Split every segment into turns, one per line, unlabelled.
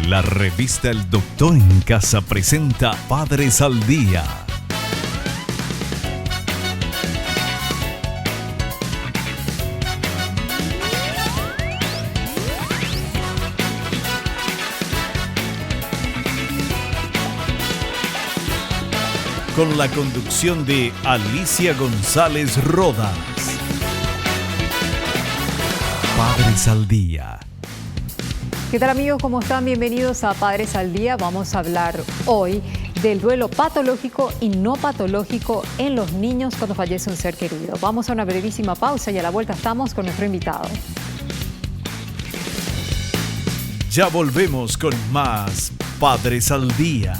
La revista El Doctor en Casa presenta Padres al Día. Con la conducción de Alicia González Rodas. Padres al Día.
¿Qué tal, amigos? ¿Cómo están? Bienvenidos a Padres al Día. Vamos a hablar hoy del duelo patológico y no patológico en los niños cuando fallece un ser querido. Vamos a una brevísima pausa y a la vuelta estamos con nuestro invitado.
Ya volvemos con más Padres al Día.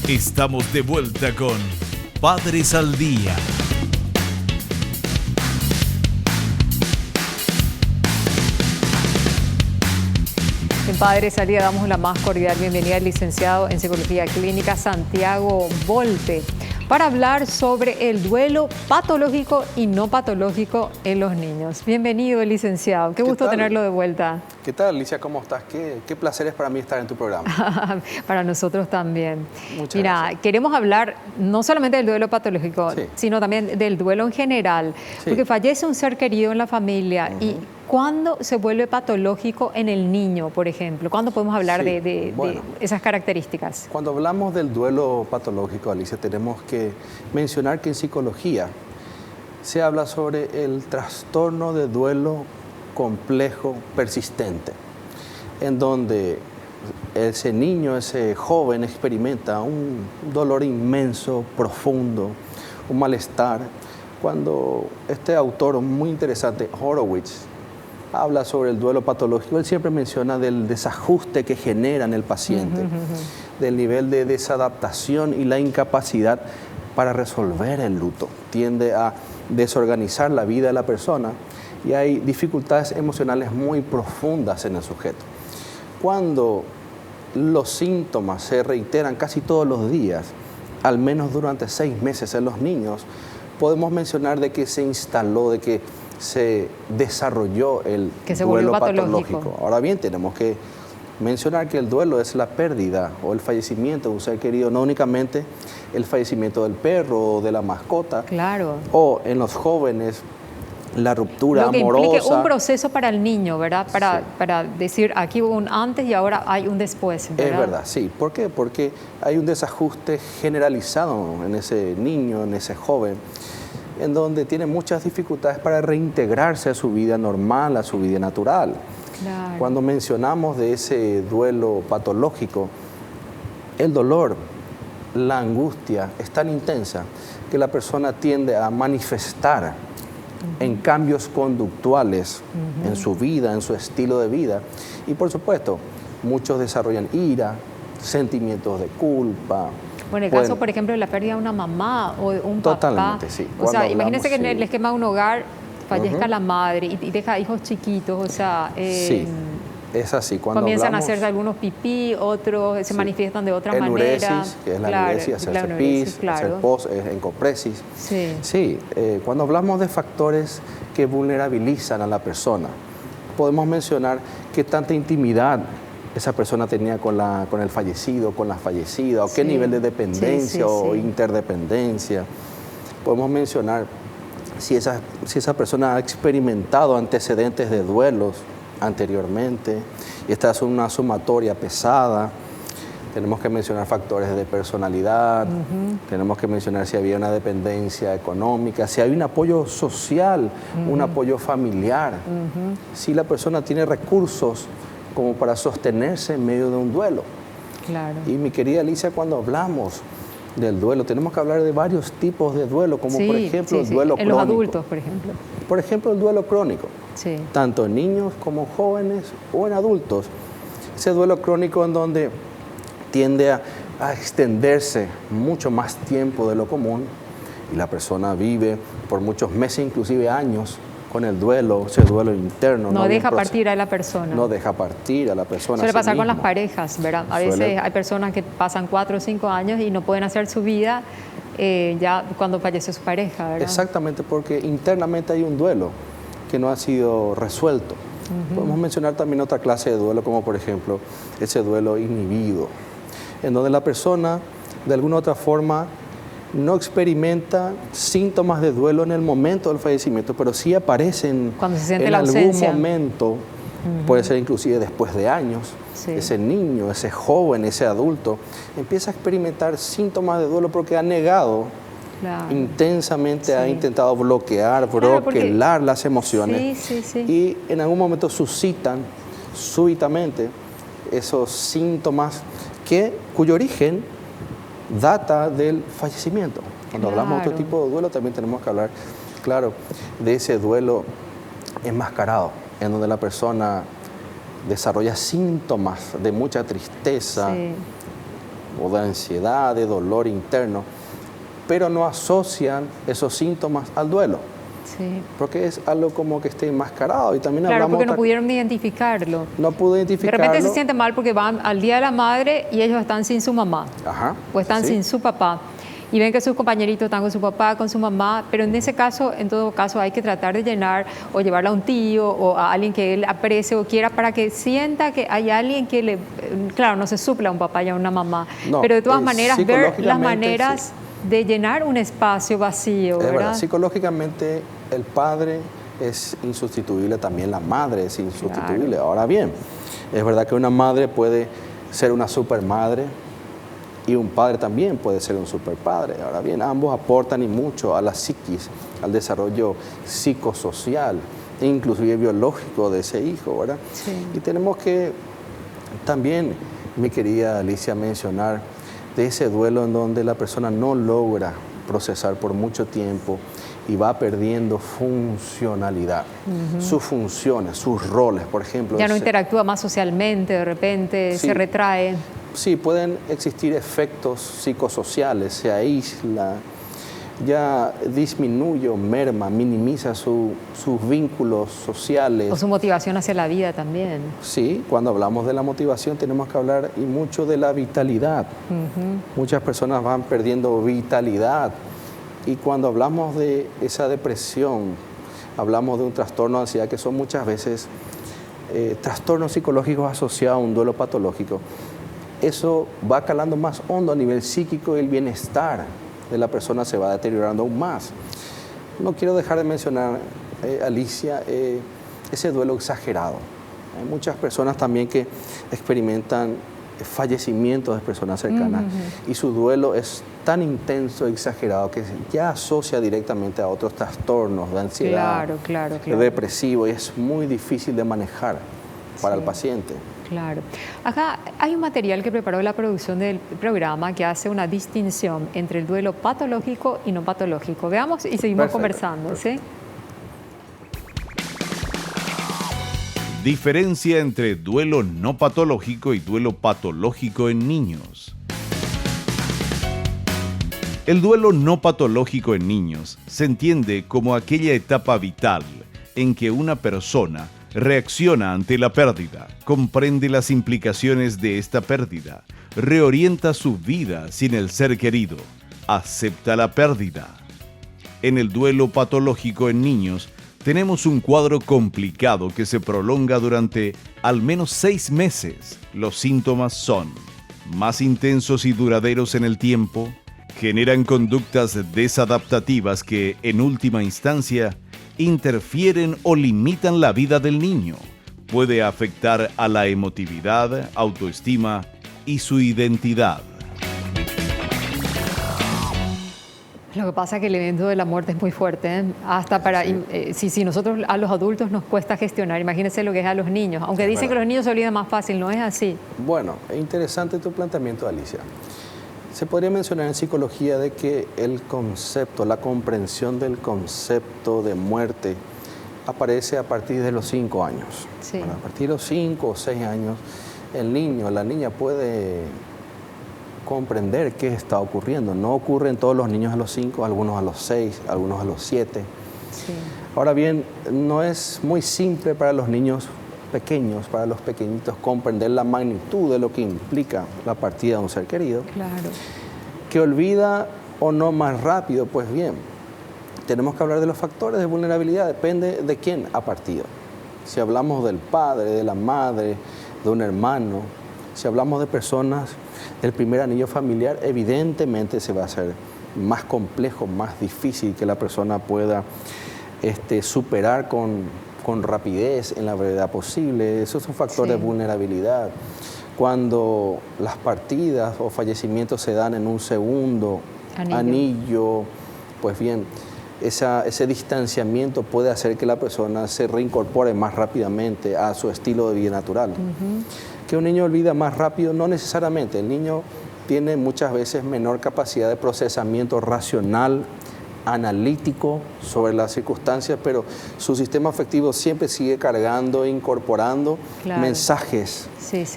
Estamos de vuelta con Padres al Día.
En Padres al Día damos la más cordial bienvenida al licenciado en Psicología Clínica Santiago Volpe para hablar sobre el duelo patológico y no patológico en los niños. Bienvenido, licenciado. Qué gusto tenerlo de vuelta.
¿Qué tal, Alicia? ¿Cómo estás? Qué placer es para mí estar en tu programa.
Para nosotros también.
Muchas
Mira,
gracias.
Queremos hablar no solamente del duelo patológico,
Sí.
sino también del duelo en general,
Sí.
porque fallece un ser querido en la familia y ¿cuándo se vuelve patológico en el niño, por ejemplo? ¿Cuándo podemos hablar
Sí,
de
bueno.
esas características?
Cuando hablamos del duelo patológico, Alicia, tenemos que mencionar que en psicología se habla sobre el trastorno de duelo complejo persistente, en donde ese niño, ese joven experimenta un dolor inmenso, profundo, un malestar. Cuando este autor muy interesante, Horowitz, habla sobre el duelo patológico, él siempre menciona del desajuste que genera en el paciente, del nivel de desadaptación y la incapacidad para resolver el luto. Tiende a desorganizar la vida de la persona y hay dificultades emocionales muy profundas en el sujeto. Cuando los síntomas se reiteran casi todos los días, al menos durante 6 meses en los niños, podemos mencionar de que se instaló, de que se desarrolló el duelo patológico. Ahora bien, tenemos que mencionar que el duelo es la pérdida o el fallecimiento de un ser querido, no únicamente el fallecimiento del perro o de la mascota,
Claro.
o en los jóvenes la ruptura
Lo que
amorosa.
implica un proceso para el niño, ¿verdad?
Sí.
Para decir, aquí hubo un antes y ahora hay un después, ¿verdad?
Es verdad, sí. ¿Por qué? Porque hay un desajuste generalizado en ese niño, en ese joven, en donde tiene muchas dificultades para reintegrarse a su vida normal, a su vida natural.
Claro.
Cuando mencionamos de ese duelo patológico, el dolor, la angustia es tan intensa que la persona tiende a manifestar en cambios conductuales en su vida, en su estilo de vida. Y por supuesto, muchos desarrollan ira, sentimientos de culpa.
Bueno, en el caso, por ejemplo, de la pérdida de una mamá o de un
Totalmente,
papá.
sí.
O sea,
Cuando
imagínense que en
hablamos,
el esquema de un hogar fallezca la madre y deja hijos chiquitos, o sea...
Sí, es así. Cuando
comienzan
hablamos,
a hacerse algunos pipí, otros se manifiestan de otra manera.
enuresis, que es la enuresis, hacerse pis, hacer pos, encopresis.
Sí.
Sí, cuando hablamos de factores que vulnerabilizan a la persona, podemos mencionar qué tanta intimidad esa persona tenía con el fallecido, con la fallecida, o qué nivel de dependencia o interdependencia. Podemos mencionar si esa persona ha experimentado antecedentes de duelos anteriormente, y esta es una sumatoria pesada. Tenemos que mencionar factores de personalidad, tenemos que mencionar si había una dependencia económica, si hay un apoyo social, un apoyo familiar, si la persona tiene recursos como para sostenerse en medio de un duelo.
Claro.
Y mi querida Alicia, cuando hablamos del duelo, tenemos que hablar de varios tipos de duelo, como por ejemplo el duelo
en
crónico.
los adultos, por ejemplo.
Por ejemplo, el duelo crónico,
Sí.
tanto en niños como jóvenes o en adultos. Ese duelo crónico en donde tiende a extenderse mucho más tiempo de lo común y la persona vive por muchos meses, inclusive años, con el duelo, ese duelo interno.
No deja partir a la persona.
No deja partir a la persona.
Suele
a sí
pasar con las
mismo.
parejas, ¿verdad? A veces hay personas que pasan 4 o 5 años y no pueden hacer su vida ya cuando fallece su pareja, ¿verdad?
Exactamente, porque internamente hay un duelo que no ha sido resuelto. Podemos mencionar también otra clase de duelo, como por ejemplo ese duelo inhibido, en donde la persona de alguna u otra forma no experimenta síntomas de duelo en el momento del fallecimiento, pero sí aparecen
cuando se siente
en
la
algún
ausencia.
momento, puede ser inclusive después de años.
Sí.
Ese niño, ese joven, ese adulto empieza a experimentar síntomas de duelo porque ha negado intensamente, ha intentado bloquear, bloquear las emociones, y en algún momento suscitan súbitamente esos síntomas cuyo origen data del fallecimiento. Cuando hablamos de otro tipo de duelo, también tenemos que hablar, claro, de ese duelo enmascarado, en donde la persona desarrolla síntomas de mucha tristeza o de ansiedad, de dolor interno, pero no asocian esos síntomas al duelo. Porque es algo como que esté enmascarado. Y también hablamos
porque no pudieron identificarlo.
No pudo identificarlo.
De repente se siente mal porque van al Día de la Madre y ellos están sin su mamá. O están sin su papá. Y ven que sus compañeritos están con su papá, con su mamá, pero en ese caso, en todo caso, hay que tratar de llenar o llevarla a un tío o a alguien que él aprecie o quiera para que sienta que hay alguien que le... Claro, no se supla a un papá y a una mamá, pero de todas maneras ver las maneras de llenar un espacio vacío, ¿verdad?
Es verdad, psicológicamente el padre es insustituible, también la madre es insustituible. Ahora bien, es verdad que una madre puede ser una supermadre, y un padre también puede ser un superpadre. Ahora bien, ambos aportan y mucho a la psiquis, al desarrollo psicosocial, inclusive biológico de ese hijo, ¿verdad? Y tenemos que también, mi querida Alicia, mencionar de ese duelo en donde la persona no logra procesar por mucho tiempo y va perdiendo funcionalidad, sus funciones, sus roles, por ejemplo.
Ya no interactúa más socialmente, de repente se retrae.
Sí, pueden existir efectos psicosociales, se aísla, ya disminuye o merma, minimiza sus vínculos sociales.
O su motivación hacia la vida también.
Sí, cuando hablamos de la motivación tenemos que hablar y mucho de la vitalidad. Muchas personas van perdiendo vitalidad, y cuando hablamos de esa depresión, hablamos de un trastorno de ansiedad, que son muchas veces trastornos psicológicos asociados a un duelo patológico. Eso va calando más hondo a nivel psíquico y el bienestar de la persona se va deteriorando aún más. No quiero dejar de mencionar, Alicia, ese duelo exagerado. Hay muchas personas también que experimentan fallecimientos de personas cercanas y su duelo es tan intenso, exagerado, que ya asocia directamente a otros trastornos de ansiedad, depresivo, y es muy difícil de manejar para el paciente.
Claro. Acá hay un material que preparó la producción del programa que hace una distinción entre el duelo patológico y no patológico. Veamos y seguimos conversando. ¿Sí?
Diferencia entre duelo no patológico y duelo patológico en niños. El duelo no patológico en niños se entiende como aquella etapa vital en que una persona reacciona ante la pérdida, comprende las implicaciones de esta pérdida, reorienta su vida sin el ser querido, acepta la pérdida. En el duelo patológico en niños, tenemos un cuadro complicado que se prolonga durante al menos 6 meses. Los síntomas son más intensos y duraderos en el tiempo, generan conductas desadaptativas que, en última instancia, interfieren o limitan la vida del niño. Puede afectar a la emotividad, autoestima y su identidad.
Lo que pasa es que el evento de la muerte es muy fuerte, ¿eh? Hasta para... Si nosotros a los adultos nos cuesta gestionar, imagínense lo que es a los niños. Aunque dicen que los niños se olvidan más fácil, no es así.
Bueno, es interesante tu planteamiento, Alicia. Se podría mencionar en psicología de que el concepto, la comprensión del concepto de muerte aparece a partir de los 5 años. Bueno, a partir de los 5 o 6 años, el niño, la niña puede comprender qué está ocurriendo. No ocurre en todos los niños a los 5, algunos a los 6, algunos a los 7. Ahora bien, no es muy simple para los niños pequeños, para los pequeñitos, comprender la magnitud de lo que implica la partida de un ser querido.
Claro.
Que olvida o no más rápido, pues bien, tenemos que hablar de los factores de vulnerabilidad, depende de quién ha partido. Si hablamos del padre, de la madre, de un hermano, si hablamos de personas del primer anillo familiar, evidentemente se va a hacer más complejo, más difícil que la persona pueda superar con rapidez en la brevedad posible. Esos son factores de vulnerabilidad. Cuando las partidas o fallecimientos se dan en un segundo anillo, pues bien, ese distanciamiento puede hacer que la persona se reincorpore más rápidamente a su estilo de vida natural. Que un niño olvida más rápido, no necesariamente. El niño tiene muchas veces menor capacidad de procesamiento racional, analítico sobre las circunstancias, pero su sistema afectivo siempre sigue cargando, incorporando mensajes,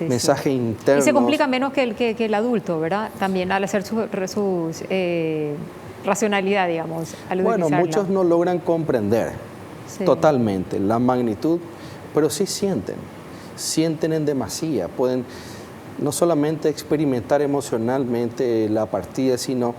mensajes internos.
Y se complica menos que el adulto, ¿verdad? También al hacer sus racionalidad, digamos, al
bueno,
utilizarla.
muchos no logran comprender totalmente la magnitud, pero sí sienten en demasía, pueden no solamente experimentar emocionalmente la partida, sino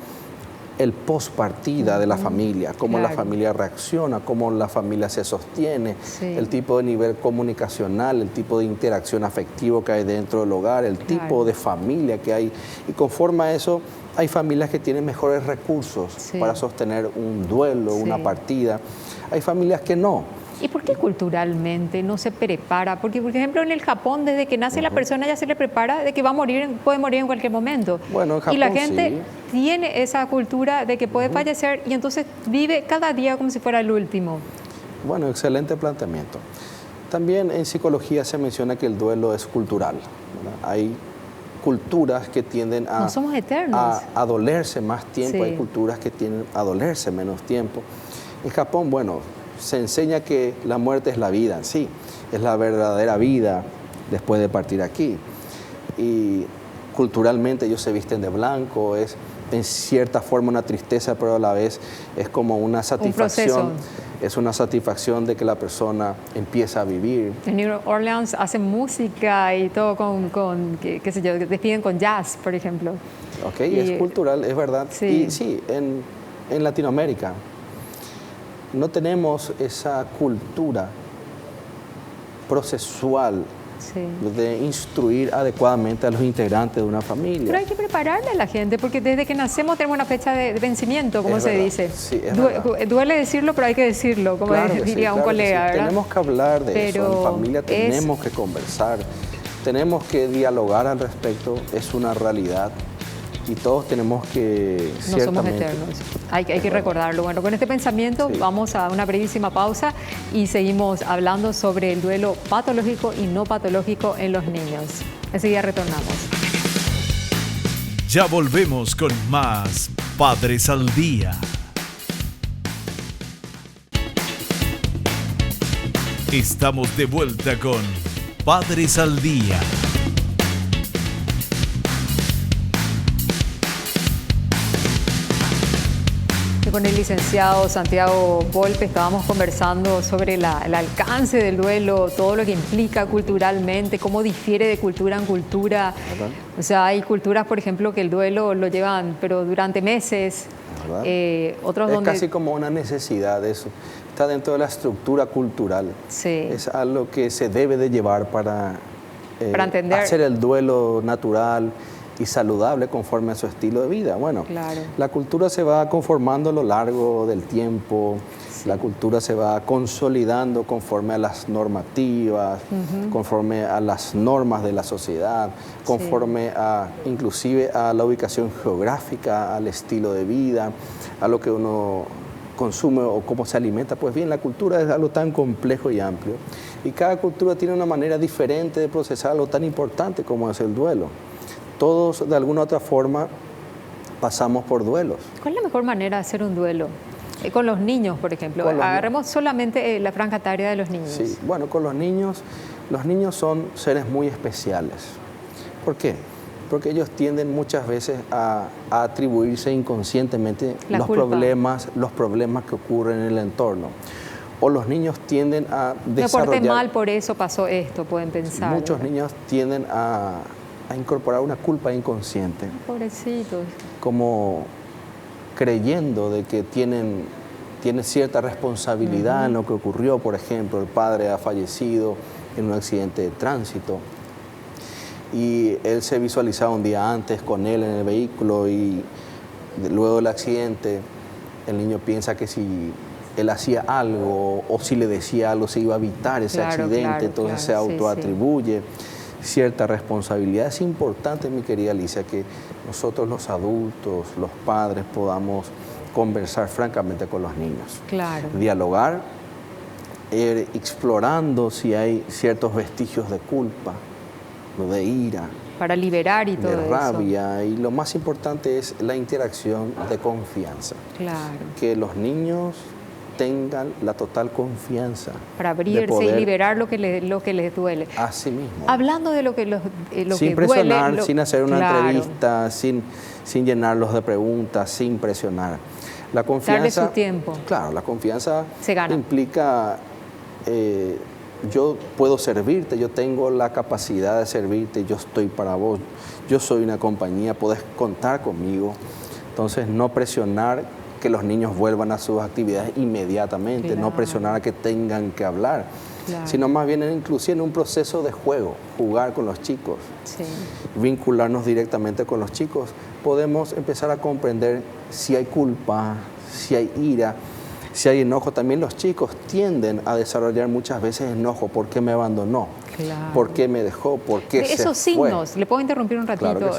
el post-partida de la familia, cómo la familia reacciona, cómo la familia se sostiene, el tipo de nivel comunicacional, el tipo de interacción afectivo que hay dentro del hogar, el tipo de familia que hay. Y conforme a eso, hay familias que tienen mejores recursos para sostener un duelo, una partida. Hay familias que no.
¿Y por qué culturalmente no se prepara? Porque, por ejemplo, en el Japón, desde que nace la persona ya se le prepara de que va a morir, puede morir en cualquier momento.
Bueno, en Japón,
y la gente tiene esa cultura de que puede fallecer y entonces vive cada día como si fuera el último.
Bueno, excelente planteamiento. También en psicología se menciona que el duelo es cultural, ¿verdad? Hay culturas que tienden
no somos eternos.
a dolerse más tiempo, hay culturas que tienden a dolerse menos tiempo. En Japón, bueno, se enseña que la muerte es la vida en sí, es la verdadera vida después de partir aquí. Y culturalmente ellos se visten de blanco, es en cierta forma una tristeza, pero a la vez es como una satisfacción. Es una satisfacción de que la persona empieza a vivir.
En New Orleans hacen música y todo qué sé yo, despiden con jazz, por ejemplo.
Ok, es cultural, es verdad. Y sí, en Latinoamérica no tenemos esa cultura procesual de instruir adecuadamente a los integrantes de una familia.
Pero hay que prepararle a la gente, porque desde que nacemos tenemos una fecha de vencimiento, como se dice.
Sí,
duele decirlo, pero hay que decirlo, como diría un colega, ¿verdad?
Tenemos que hablar de eso, en familia tenemos que conversar, tenemos que dialogar al respecto, es una realidad. Y todos tenemos que...
No somos eternos, hay que recordarlo. Bueno, con este pensamiento vamos a una brevísima pausa y seguimos hablando sobre el duelo patológico y no patológico en los niños. Enseguida retornamos.
Ya volvemos con más Padres al Día. Estamos de vuelta con Padres al Día.
Con el licenciado Santiago Volpe estábamos conversando sobre el alcance del duelo, todo lo que implica culturalmente, cómo difiere de cultura en cultura. O sea, hay culturas, por ejemplo, que el duelo lo llevan, pero durante meses. Otros
es casi como una necesidad eso. Está dentro de la estructura cultural. Es algo que se debe de llevar para entender, hacer el duelo natural y saludable conforme a su estilo de vida. Bueno, la cultura se va conformando a lo largo del tiempo, la cultura se va consolidando conforme a las normativas, conforme a las normas de la sociedad, conforme a inclusive a la ubicación geográfica, al estilo de vida, a lo que uno consume o cómo se alimenta. Pues bien, la cultura es algo tan complejo y amplio y cada cultura tiene una manera diferente de procesar algo tan importante como es el duelo. Todos, de alguna u otra forma, pasamos por duelos.
¿Cuál es la mejor manera de hacer un duelo? Con los niños, por ejemplo. Agarremos solamente la franja etaria de los niños.
Sí, bueno, con los niños son seres muy especiales. ¿Por qué? Porque ellos tienden muchas veces a atribuirse inconscientemente los problemas que ocurren en el entorno. O los niños tienden a desarrollar...
Me porté mal, por eso pasó esto, pueden pensar.
Muchos niños tienden a incorporar una culpa inconsciente.
Pobrecitos.
Como creyendo de que tienen tiene cierta responsabilidad en lo que ocurrió. Por ejemplo, el padre ha fallecido en un accidente de tránsito y él se visualizaba un día antes con él en el vehículo y luego del accidente el niño piensa que si él hacía algo o si le decía algo se iba a evitar ese accidente, entonces se autoatribuye cierta responsabilidad. Es importante, mi querida Alicia, que nosotros los adultos, los padres, podamos conversar francamente con los niños. Dialogar, explorando si hay ciertos vestigios de culpa, de ira,
para liberar y todo eso.
De rabia, y lo más importante es la interacción de confianza. Que los niños tengan la total confianza.
Para abrirse y liberar lo que les duele.
Así mismo.
Hablando de lo que
sin presionar, duele, sin hacer una entrevista, sin llenarlos de preguntas, sin presionar. La confianza,
darle su tiempo.
Claro, la confianza
se gana.
Implica yo puedo servirte, yo tengo la capacidad de servirte, yo estoy para vos, yo soy una compañía, podés contar conmigo. Entonces, no presionar que los niños vuelvan a sus actividades inmediatamente, no presionar a que tengan que hablar, sino más bien inclusive en un proceso de juego, jugar con los chicos, vincularnos directamente con los chicos. Podemos empezar a comprender si hay culpa, si hay ira, si hay enojo. También los chicos tienden a desarrollar muchas veces enojo. ¿Por qué me abandonó? ¿Por qué me dejó? ¿Por qué se fue?
Esos signos, ¿le puedo interrumpir un ratito,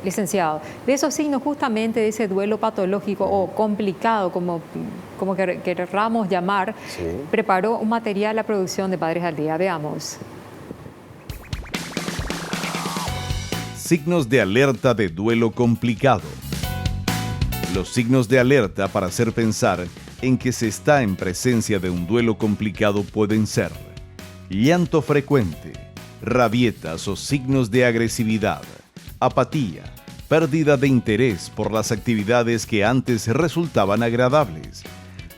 licenciado? De esos signos justamente de ese duelo patológico o complicado, como querramos llamar, preparó un material la producción de Padres al Día. Veamos.
Signos de alerta de duelo complicado. Los signos de alerta para hacer pensar en que se está en presencia de un duelo complicado pueden ser llanto frecuente, rabietas o signos de agresividad, apatía, pérdida de interés por las actividades que antes resultaban agradables,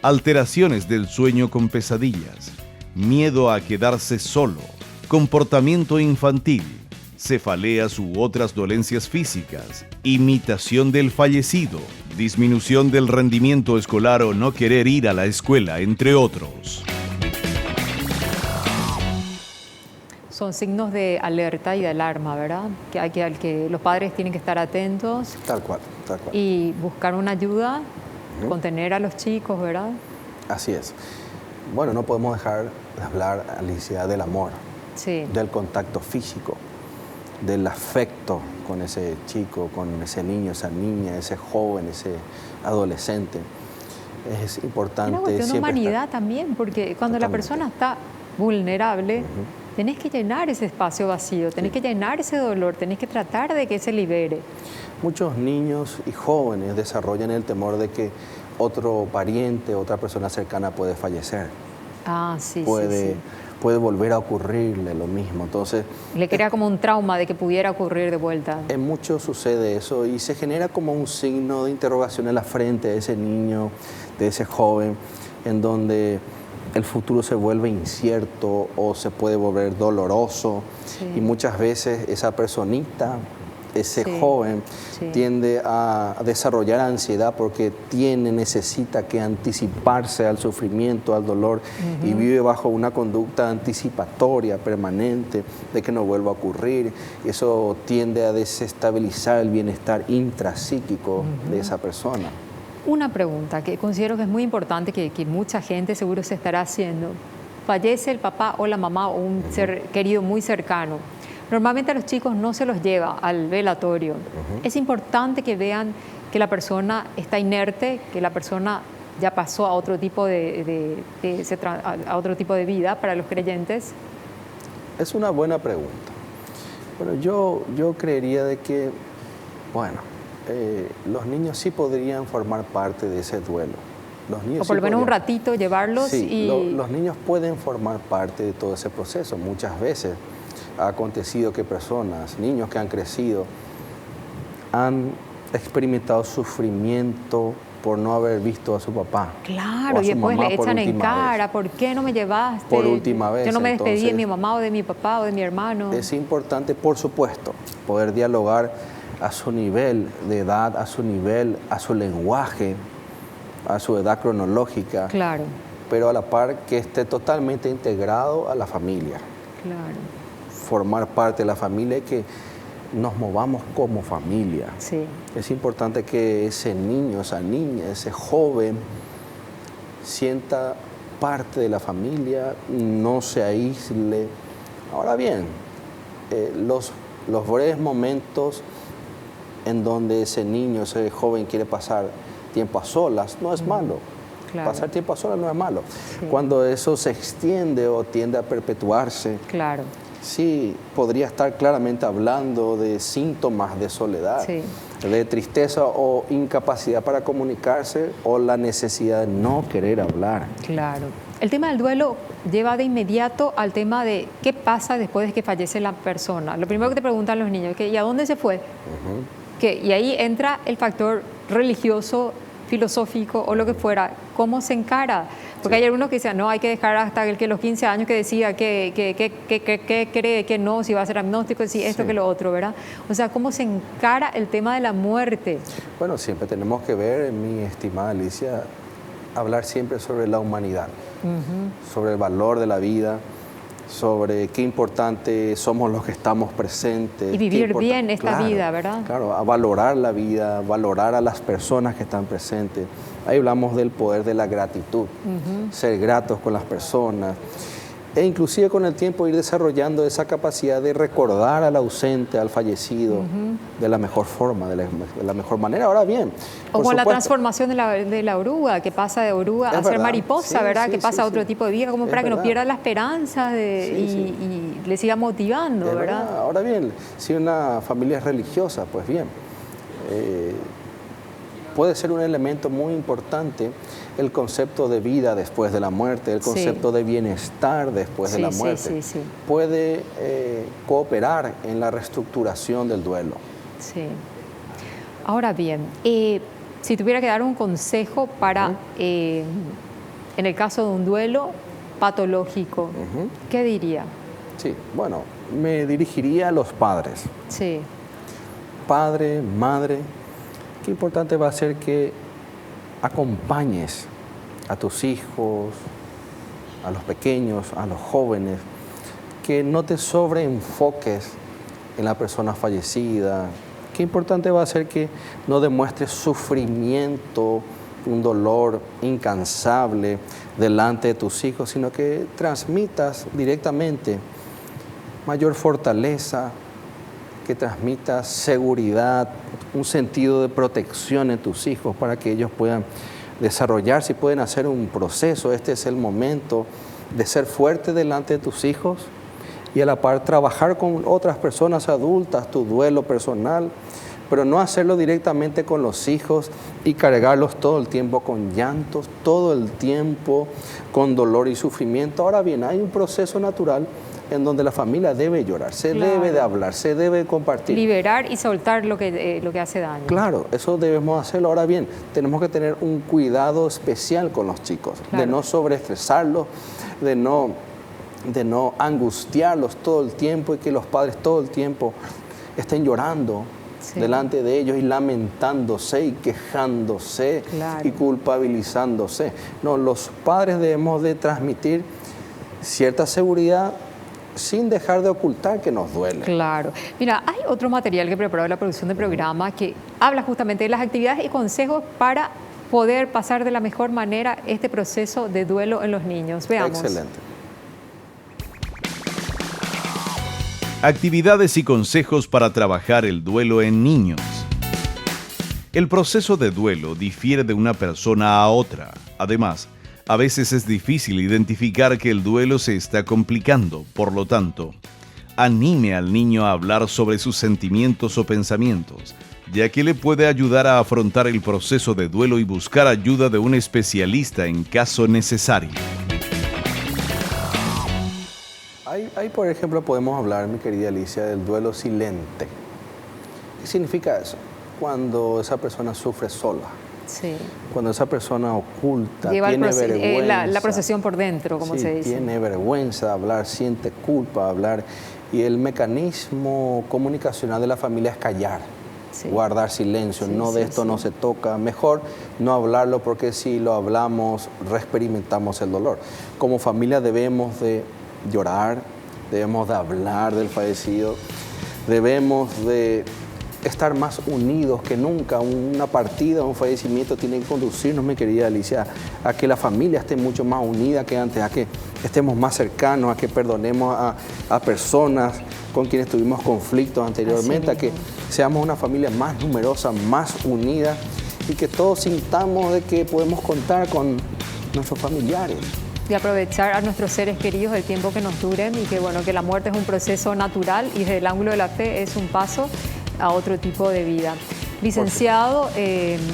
alteraciones del sueño con pesadillas, miedo a quedarse solo, comportamiento infantil, cefaleas u otras dolencias físicas, imitación del fallecido, disminución del rendimiento escolar o no querer ir a la escuela, entre otros.
Son signos de alerta y de alarma, ¿verdad? Que los padres tienen que estar atentos.
Tal cual.
Y buscar una ayuda, contener a los chicos, ¿verdad?
Así es. Bueno, no podemos dejar de hablar, Alicia, del amor, del contacto físico, del afecto con ese chico, con ese niño, esa niña, ese joven, ese adolescente. Es importante.
Es una cuestión de humanidad también, porque cuando la persona está vulnerable, tenés que llenar ese espacio vacío, tenés que llenar ese dolor, tenés que tratar de que se libere.
Muchos niños y jóvenes desarrollan el temor de que otro pariente, otra persona cercana puede fallecer. Puede volver a ocurrirle lo mismo. Entonces,
le crea como un trauma de que pudiera ocurrir de vuelta.
En muchos sucede eso y se genera como un signo de interrogación en la frente de ese niño, de ese joven, en donde el futuro se vuelve incierto o se puede volver doloroso. Y muchas veces esa personita, ese joven, tiende a desarrollar ansiedad porque necesita que anticiparse al sufrimiento, al dolor, y vive bajo una conducta anticipatoria permanente de que no vuelva a ocurrir. Eso tiende a desestabilizar el bienestar intrapsíquico de esa persona.
Una pregunta que considero que es muy importante, que mucha gente seguro se estará haciendo. Fallece el papá o la mamá o un ser querido muy cercano. Normalmente a los chicos no se los lleva al velatorio. Es importante que vean que la persona está inerte, que la persona ya pasó a otro tipo a otro tipo de vida para los creyentes.
Es una buena pregunta. Bueno, yo creería de que, los niños sí podrían formar parte de ese duelo. Los niños
o por lo menos un ratito llevarlos.
Los niños pueden formar parte de todo ese proceso. Muchas veces ha acontecido que niños que han crecido, han experimentado sufrimiento por no haber visto a su papá.
Claro, y después le echan en cara, ¿por qué no me llevaste?
Por última vez.
Yo no me despedí de mi mamá o de mi papá o de mi hermano.
Es importante, por supuesto, poder dialogar a su nivel de edad, a su nivel, a su lenguaje, a su edad cronológica,
Claro,
pero a la par que esté totalmente integrado a la familia.
claro.
Formar parte de la familia y que nos movamos como familia.
Sí,
Es importante que ese niño, esa niña, ese joven sienta parte de la familia, no se aísle. Ahora bien, los breves momentos en donde ese niño, ese joven quiere pasar tiempo a solas, no es malo.
claro.
Pasar tiempo a solas no es malo.
Sí.
Cuando eso se extiende o tiende a perpetuarse,
Claro,
sí, podría estar claramente hablando de síntomas de soledad,
sí.
de tristeza o incapacidad para comunicarse o la necesidad de no querer hablar.
Claro. El tema del duelo lleva de inmediato al tema de qué pasa después de que fallece la persona. Lo primero que te preguntan los niños es, ¿y a dónde se fue? Y ahí entra el factor religioso, filosófico o lo que fuera. ¿Cómo se encara? Porque hay algunos que dicen, no, hay que dejar hasta el que los 15 años que decida que cree, que no, si va a ser agnóstico, si esto,
Sí.
que lo otro, ¿verdad? O sea, ¿cómo se encara el tema de la muerte?
Bueno, siempre tenemos que ver, mi estimada Alicia, hablar siempre sobre la humanidad, sobre el valor de la vida, sobre qué importante somos los que estamos presentes.
Y vivir
qué
bien esta
claro,
vida, ¿verdad?
Claro, a valorar la vida, valorar a las personas que están presentes. Ahí hablamos del poder de la gratitud, ser gratos con las personas. E inclusive con el tiempo ir desarrollando esa capacidad de recordar al ausente, al fallecido, de la mejor forma, de la mejor manera. Ahora bien,
O
por
con la
supuesto,
transformación de la oruga, que pasa de oruga
Es
a ser
verdad,
mariposa,
sí,
¿verdad?
sí,
Que pasa a
sí,
otro
sí.
tipo de vida, como
Es
para que no
verdad.
pierda la esperanza y le siga motivando,
es
¿verdad?
verdad. Ahora bien, si una familia es religiosa, pues bien, puede ser un elemento muy importante el concepto de vida después de la muerte, el
Sí.
concepto de bienestar después de
Sí,
la
sí,
muerte.
sí.
Puede cooperar en la reestructuración del duelo.
Sí. Ahora bien, si tuviera que dar un consejo para, en el caso de un duelo patológico, ¿qué diría?
Sí, bueno, me dirigiría a los padres.
Sí,
Padre, madre, qué importante va a ser que acompañes a tus hijos, a los pequeños, a los jóvenes, que no te sobreenfoques en la persona fallecida. Qué importante va a ser que no demuestres sufrimiento, un dolor incansable delante de tus hijos, sino que transmitas directamente mayor fortaleza, que transmitas seguridad, un sentido de protección en tus hijos para que ellos puedan desarrollarse y pueden hacer un proceso. Este es el momento de ser fuerte delante de tus hijos y a la par trabajar con otras personas adultas, tu duelo personal, pero no hacerlo directamente con los hijos y cargarlos todo el tiempo con llantos, todo el tiempo con dolor y sufrimiento. Ahora bien, hay un proceso natural en donde la familia debe llorar, se
Claro.
debe de hablar, se debe compartir.
liberar y soltar lo que hace daño.
Claro, eso debemos hacerlo. Ahora bien, tenemos que tener un cuidado especial con los chicos,
Claro.
de no sobreestresarlos, de no angustiarlos todo el tiempo y que los padres todo el tiempo estén llorando
Sí.
delante de ellos y lamentándose y quejándose
Claro.
y culpabilizándose. No, los padres debemos de transmitir cierta seguridad sin dejar de ocultar que nos duele.
Claro. Mira, hay otro material que preparó la producción del programa que habla justamente de las actividades y consejos para poder pasar de la mejor manera este proceso de duelo en los niños. Veamos.
Excelente.
Actividades y consejos para trabajar el duelo en niños. El proceso de duelo difiere de una persona a otra. Además, a veces es difícil identificar que el duelo se está complicando. Por lo tanto, anime al niño a hablar sobre sus sentimientos o pensamientos, ya que le puede ayudar a afrontar el proceso de duelo y buscar ayuda de un especialista en caso necesario.
Ahí, por ejemplo, podemos hablar, mi querida Alicia, del duelo silente. ¿Qué significa eso? Cuando esa persona sufre sola,
Sí.
cuando esa persona oculta,
Lleva
tiene vergüenza.
la procesión por dentro, como
Sí,
se dice.
tiene vergüenza de hablar, siente culpa de hablar. Y el mecanismo comunicacional de la familia es callar.
Sí.
guardar silencio,
Sí,
no de
sí,
esto
sí.
no se toca, mejor no hablarlo porque si lo hablamos, reexperimentamos el dolor. Como familia debemos de llorar, debemos de hablar del fallecido, debemos de estar más unidos que nunca. Una partida, un fallecimiento tiene que conducirnos, mi querida Alicia, a que la familia esté mucho más unida que antes, a que estemos más cercanos, a que perdonemos a personas con quienes tuvimos conflictos anteriormente, a que seamos una familia más numerosa, más unida y que todos sintamos de que podemos contar con nuestros familiares.
Y aprovechar a nuestros seres queridos el tiempo que nos duren y que bueno, que la muerte es un proceso natural y desde el ángulo de la fe es un paso a otro tipo de vida. Licenciado,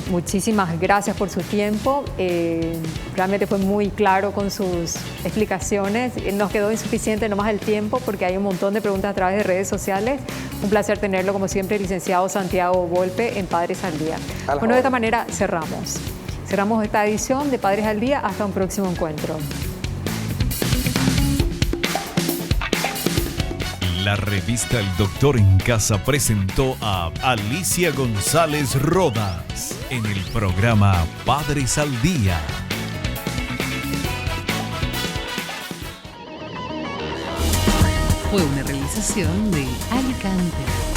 muchísimas gracias por su tiempo. Realmente fue muy claro con sus explicaciones. Nos quedó insuficiente nomás el tiempo porque hay un montón de preguntas a través de redes sociales. Un placer tenerlo, como siempre, licenciado Santiago Volpe en Padres al Día. Bueno, de esta manera cerramos. Cerramos esta edición de Padres al Día. Hasta un próximo encuentro.
La revista El Doctor en Casa presentó a Alicia González Rodas en el programa Padres al Día.
Fue una realización de Alicante.